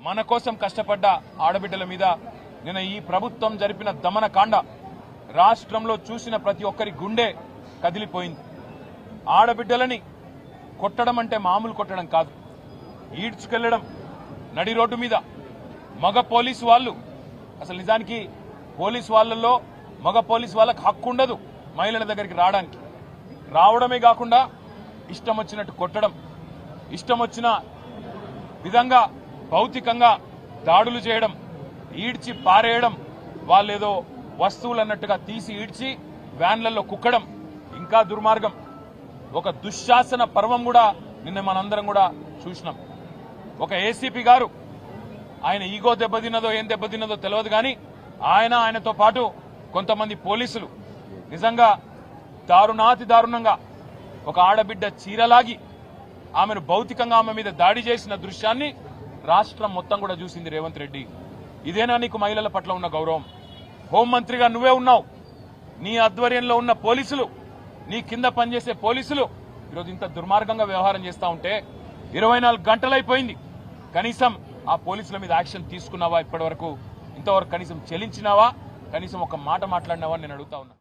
మన కోసం కష్టపడ్డ ఆడబిడ్డల మీద నిన్న ఈ ప్రభుత్వం జరిపిన దమనకాండ రాష్ట్రంలో చూసిన ప్రతి ఒక్కరి గుండె కదిలిపోయింది. ఆడబిడ్డలని కొట్టడం అంటే మామూలు కొట్టడం కాదు, ఈడ్చుకెళ్లడం నడి రోడ్డు మీద. మగ పోలీసు వాళ్ళు, అసలు నిజానికి పోలీసు వాళ్ళల్లో మగ పోలీసు వాళ్ళకి హక్కు ఉండదు మహిళల దగ్గరికి రావడానికి. రావడమే కాకుండా ఇష్టం వచ్చినట్టు కొట్టడం, ఇష్టం వచ్చిన విధంగా భౌతికంగా దాడులు చేయడం, ఈడ్చి పారేయడం, వాళ్ళేదో వస్తువులు అన్నట్టుగా తీసి ఈడ్చి వ్యాన్లలో కుక్కడం ఇంకా దుర్మార్గం. ఒక దుశ్శాసన పర్వం కూడా నిన్న మనందరం కూడా చూసినాం. ఒక ఏసీపీ గారు, ఆయన ఈగో దెబ్బతిన్నదో ఏం దెబ్బతిన్నదో తెలియదు కానీ ఆయనతో పాటు కొంతమంది పోలీసులు నిజంగా దారుణాతి దారుణంగా ఒక ఆడబిడ్డ చీరలాగి ఆమెను భౌతికంగా ఆమె మీద దాడి చేసిన దృశ్యాన్ని రాష్ట్రం మొత్తం కూడా చూసింది. రేవంత్ రెడ్డి, ఇదేనా నీకు మహిళల పట్ల ఉన్న గౌరవం? హోంమంత్రిగా నువ్వే ఉన్నావు, నీ ఆధ్వర్యంలో ఉన్న పోలీసులు, నీ కింద పనిచేసే పోలీసులు ఈరోజు ఇంత దుర్మార్గంగా వ్యవహారం చేస్తా ఉంటే 24 గంటలైపోయింది. కనీసం ఆ పోలీసుల మీద యాక్షన్ తీసుకున్నావా? ఇప్పటివరకు ఇంతవరకు కనీసం చెల్లించినావా? కనీసం ఒక మాట మాట్లాడినావా నేను అడుగుతా ఉన్నా.